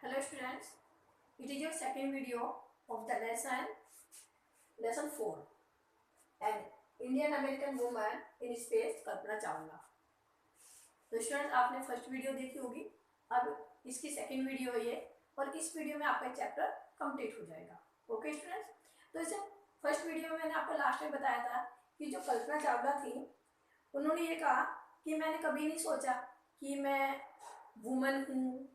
Hello students, it is your second video of the lesson 4 and Indian American woman in space Kalpana Chawla. तो student आपने first video देखी होगी, अब इसकी second video है ये और इस वीडियो में आपका चैप्टर कंप्लीट हो जाएगा। ओके स्टूडेंट्स, तो इसे फर्स्ट वीडियो में मैंने आपको लास्ट में बताया था कि जो कल्पना चावला थी उन्होंने ये कहा कि मैंने कभी नहीं सोचा कि मैं वुमन हूँ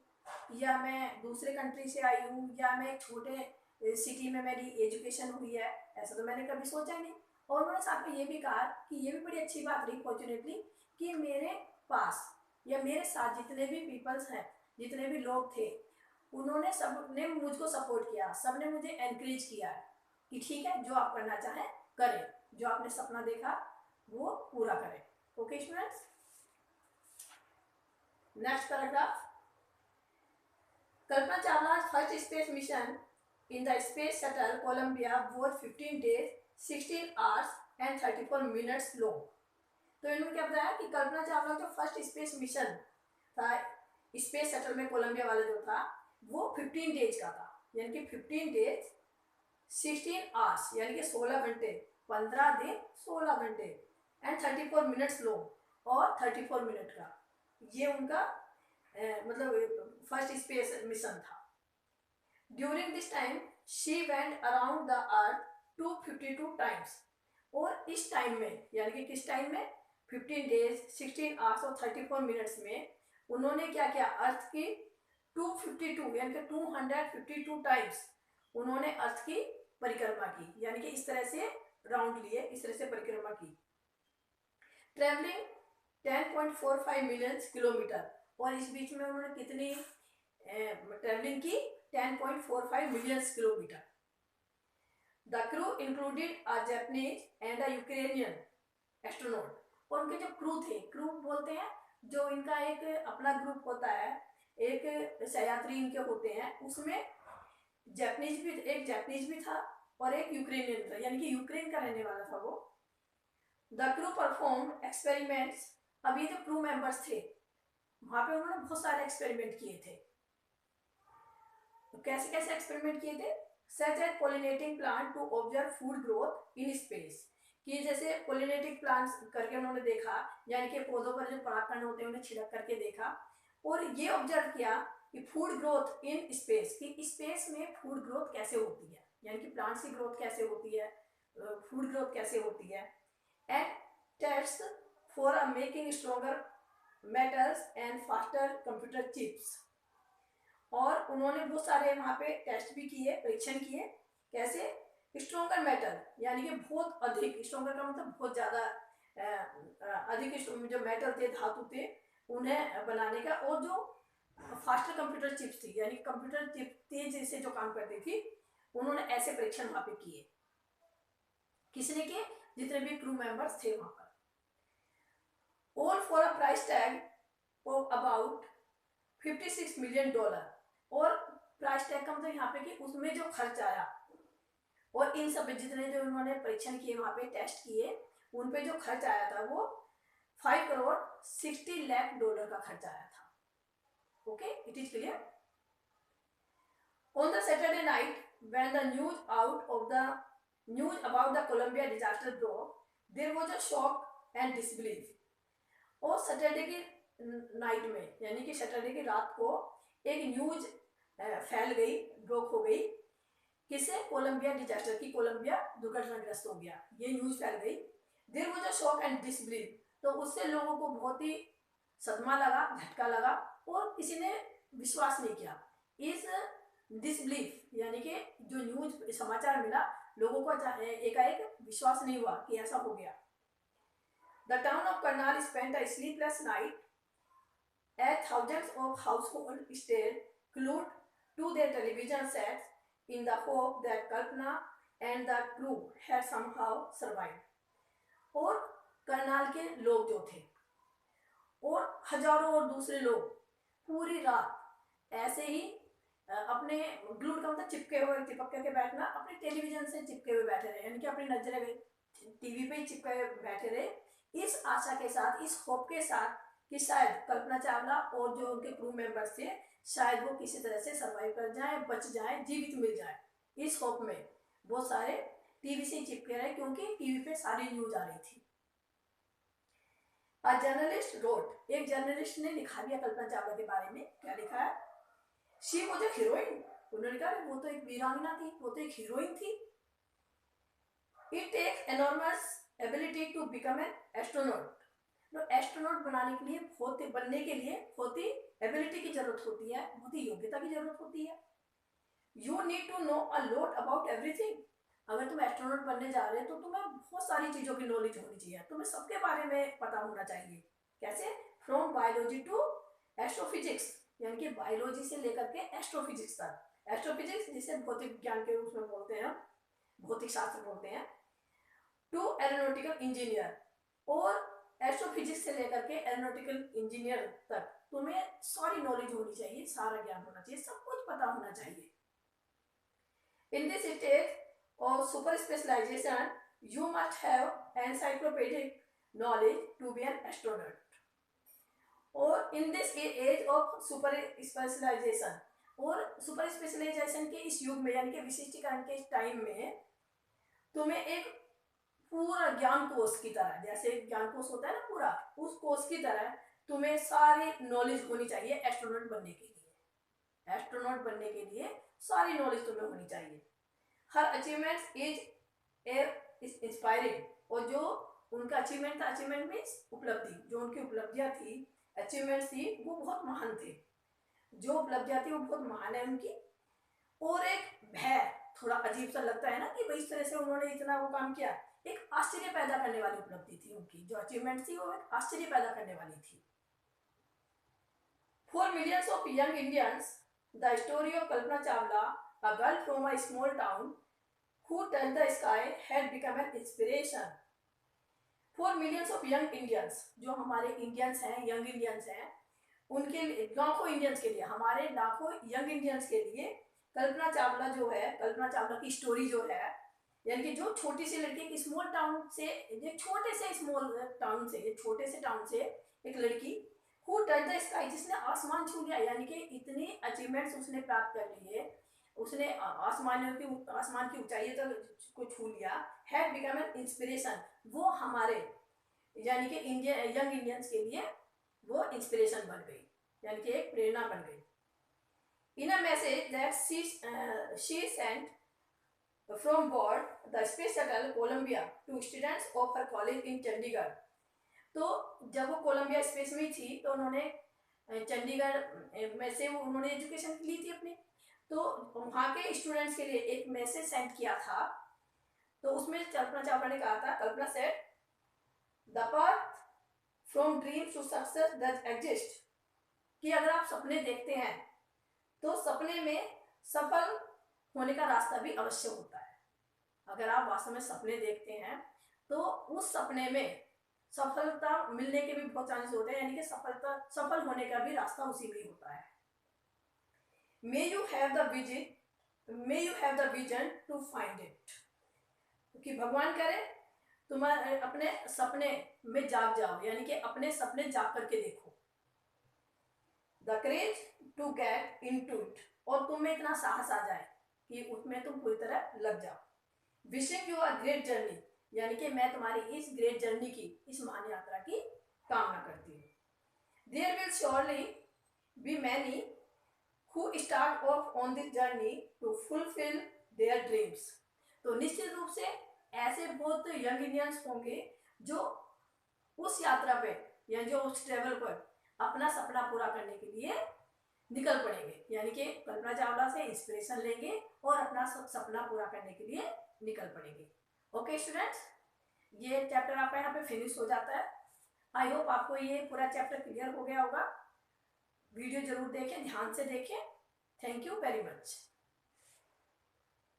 या मैं दूसरे कंट्री से आई हूँ या मैं एक छोटे सिटी में मेरी एजुकेशन हुई है, ऐसा तो मैंने कभी सोचा ही नहीं। और उन्होंने साथ में ये भी कहा कि ये भी बड़ी अच्छी बात रही फॉर्चुनेटली कि मेरे पास या मेरे साथ जितने भी पीपल्स हैं, जितने भी लोग थे, उन्होंने सब ने मुझको सपोर्ट किया, सब ने मुझे एनकरेज किया है कि ठीक है जो आप करना चाहें करें, जो आपने सपना देखा वो पूरा करें। Okay students, next paragraph. Kalpana Chawla's first space mission in the space shuttle Columbia was 15 days, 16 hours and 34 minutes long. तो इन्होंने क्या बताया कि कल्पना चावला जो फर्स्ट स्पेस मिशन था स्पेस शटल में कोलंबिया वाला जो था वो 15 डेज का था, यानी कि 15 डेज 16 आवर्स यानी कि 16 घंटे, 15 दिन 16 घंटे एंड 34 मिनट्स लॉन्ग और 34 मिनट का ये उनका मतलब फर्स्ट स्पेस मिशन था। During this time she went around the earth 252 times. और इस टाइम में यानी कि किस टाइम में 15 डेज 16 आवर्स और 34 मिनट्स में उन्होंने क्या किया, अर्थ की 252 यानी कि 252 टाइम्स उन्होंने अर्थ की परिक्रमा की, यानी कि इस तरह से राउंड लिए, इस तरह से परिक्रमा की। ट्रेवलिंग 10.45 मिलियन किलोमीटर, और इस बीच में उन्होंने कितनी ट्रेवलिंग की, 10.45 million kilometre. The crew included a Japanese and a Ukrainian astronaut. और उनके जो क्रू थे, क्रू बोलते हैं जो इनका एक अपना ग्रुप होता है, एक सहयात्री इनके होते हैं, उसमें एक जापानीज भी था और एक यूक्रेनियन था, यानी कि यूक्रेन का रहने वाला था वो। The crew perform experiments. अब ये जो क्रू मेंबर्स थे वहां पे उन्होंने बहुत सारे एक्सपेरिमेंट किए थे। तो कैसे कैसे एक्सपेरिमेंट किए थे, such as pollinating plant to observe food growth in space, कि जैसे पोलिनेटिंग प्लांट्स करके उन्होंने देखा, यानी कि पौधों पर जो परागकण होते हैं उन्हें छिड़क करके देखा और ये ऑब्जर्व किया कि फूड ग्रोथ इन स्पेस, कि स्पेस में फूड ग्रोथ कैसे होती है, यानी कि प्लांट्स की ग्रोथ कैसे होती है, फूड ग्रोथ कैसे होती है। And test for a making stronger metals and faster computer chips. और उन्होंने बहुत सारे वहाँ पे टेस्ट भी किए, परीक्षण किए, कैसे, स्ट्रॉन्गर मेटल यानी कि बहुत अधिक, स्ट्रॉन्गर का मतलब बहुत ज़्यादा अधिक जो मेटल थे, धातु थे, उन्हें बनाने का, और जो फास्टर कंप्यूटर चिप्स थी यानी कंप्यूटर चिप तेज से जो काम करती थी, उन्होंने ऐसे परीक्षण वहाँ पे किए। किसने किए, जितने भी क्रू मेंबर्स थे वहाँ पर। All for a price tag of about $56 million। और प्राइस टैग का मतलब यहाँ पे कि उसमें जो खर्च आया और इन सब जितने जो उन्होंने परीक्षण किए वहाँ पे टेस्ट किए उन पे जो खर्च आया था वो $5 करोड़ 60 लाख का खर्च आया था। Okay, it is clear. On the Saturday night when the news about the Columbia disaster broke, there was a shock and disbelief. और सैटरडे की नाइट में यानी कि सैटरडे की रात को एक न्यूज फैल गई, ब्रोक हो गई, किसे, कोलंबिया डिजास्टर की, कोलंबिया दुर्घटनाग्रस्त हो गया, ये न्यूज फैल गई। There was a shock and disbelief, तो उससे लोगों को बहुत ही सदमा लगा, झटका लगा और किसी ने विश्वास नहीं किया। इस डिसबिलीफ यानी कि जो न्यूज समाचार मिला, लोगों को एकाएक विश्वास नहीं हुआ कि ऐसा हो गया। The town of Karnal spent a sleepless night as thousands of households stayed glued to their television sets in the hope that Kalpana and the crew had somehow survived। और करनाल के लोग जो थे और हजारों और दूसरे लोग पूरी रात ऐसे ही अपने ग्लूड का मतलब चिपक के बैठना, अपने टेलीविजन से चिपके हुए बैठे रहे, यानी कि अपनी नजरें टीवी पे ही चिपके हुए बैठे रहे, इस आशा के साथ, इस होप के साथ कि शायद कल्पना चावला और जो उनके क्रू मेंबर्स थे शायद वो किसी तरह से सर्वाइव कर जाए, बच जाए, जीवित मिल जाए, इस होप में बहुत सारे टीवी से चिपके रहे, क्योंकि टीवी पे सारी न्यूज आ रही थी। अ जर्नलिस्ट रोट, एक जर्नलिस्ट ने लिखा दिया कल्पना चावला के बारे में। क्या लिखा है? She was a heroine. उन्होंने कहा वो तो एक वीरांगना थी, वो तो एक हीरोइन थी। It takes enormous ability to become an astronaut. तो एस्ट्रोनॉट बनाने के लिए बनने के लिए बहुत ही एबिलिटी की जरूरत होती है, बहुत ही योग्यता की जरूरत होती है। You need to know a lot about everything. अगर तुम एस्ट्रोनॉट बनने जा रहे हो तो तुम्हें बहुत सारी चीजों की नॉलेज होनी चाहिए, तुम्हें सबके बारे में पता होना चाहिए। कैसे? फ्रॉम बायोलॉजी टू एस्ट्रोफिजिक्स, यानी कि बायोलॉजी से लेकर के एस्ट्रोफिजिक्स तक। एस्ट्रोफिजिक्स जिसे भौतिक ज्ञान के रूप में बोलते हैं, भौतिक शास्त्र बोलते हैं। टू एरोनॉटिकल इंजीनियर, और एस्ट्रोफिजिक्स से लेकर के एरोनॉटिकल इंजीनियर तक तुम्हें सारी नॉलेज होनी चाहिए, सारा ज्ञान होना चाहिए, सब कुछ पता होना चाहिए। In this stage of super specialization, you must have encyclopedic knowledge to be an astronaut. और in this age of super specialization, और सुपर स्पेशलाइजेशन के इस युग में, यानी कि विशिष्टीकरण के इस टाइम में, तुम्हें एक पूरा ज्ञान कोश की तरह, जैसे ज्ञान कोश होता है ना पूरा, उस कोश की तरह तुम्हें सारी नॉलेज होनी चाहिए एस्ट्रोनॉट बनने के लिए। एस्ट्रोनॉट बनने के लिए सारी नॉलेज तुम्हें होनी चाहिए। हर अचीवमेंट इज इंस्पायरिंग, और जो उनका अचीवमेंट था, अचीवमेंट मीन्स उपलब्धि, जो उनकी उपलब्धियां थी, अचीवमेंट थी, वो बहुत महान थे। जो उपलब्धियां थी वो बहुत महान है उनकी। और एक भय, थोड़ा अजीब सा लगता है ना कि भाई इस तरह से उन्होंने इतना वो काम किया, एक आश्चर्य पैदा करने वाली उपलब्धि थी उनकी। जो अचीवमेंट थी वो एक आश्चर्य पैदा करने वाली थी। For millions of young Indians, the story of Kalpana Chawla, a girl from a small town who touched the sky, had become an inspiration for millions of young Indians. जो हमारे इंडियंस हैं, यंग इंडियंस हैं, उनके लिए, लाखों इंडियंस के लिए, हमारे लाखों यंग इंडियंस के लिए कल्पना चावला जो है, कल्पना चावला की स्टोरी जो है, यानी कि जो छोटी सी लड़की एक स्मॉल टाउन से, एक छोटे से स्मॉल टाउन से, एक छोटे से टाउन से एक लड़की, हु टच द स्काई, जिसने आसमान छू लिया, यानी कि इतने अचीवमेंट्स उसने प्राप्त कर लिए, उसने आसमान की ऊंचाई तक को छू लिया। हैड बिकम एन इंस्पिरेशन, वो हमारे यानी कि यंग इंडियंस के लिए वो इंस्पिरेशन बन गई, यानी कि एक प्रेरणा बन गई। In a message that she sent from board the space shuttle Columbia to students of her college in Chandigarh. तो जब वो कोलंबिया स्पेस में थी तो उन्होंने चंडीगढ़ में से उन्होंने एजुकेशन ली थी अपनी, तो वहाँ के स्टूडेंट्स के लिए एक मैसेज सेंड किया था। तो उसमें कल्पना चावला ने कहा था, Kalpana said the path from dreams to success does exist, कि अगर आप सपने देखते हैं तो सपने में सफल होने का रास्ता भी अवश्य होता है। अगर आप वास्तव में सपने देखते हैं तो उस सपने में सफलता मिलने के भी बहुत चांसेस होते हैं, यानी कि सफल होने का भी रास्ता उसी में होता है। May you have the vision to find it, कि भगवान करे तुम्हारे अपने सपने में जाग जाओ, यानी कि अपने सपने जाग करके देखो। The courage to get into it, और तुम में इतना साहस आ जाए कि उसमें तुम पूरी तरह लग जाओ। Wishing you a great journey, यानी कि मैं तुम्हारी इस ग्रेट जर्नी की, इस महान यात्रा की कामना करती हूँ। There will surely be many who start off on this journey to fulfill their dreams. तो निश्चित रूप से ऐसे बहुत यंग इंडियंस होंगे जो उस यात्रा पे या जो उस ट्रेवल पर अपना सपना पूरा करने के लिए निकल पड़ेंगे, यानी कि कल्पना चावला से इंस्पिरेशन लेंगे और अपना सपना पूरा करने के लिए निकल पड़ेंगे। ओके स्टूडेंट्स, ये चैप्टर आपका यहाँ पे फिनिश हो जाता है। आई होप आपको ये पूरा चैप्टर क्लियर हो गया होगा। वीडियो जरूर देखें, ध्यान से देखें। Thank you very much.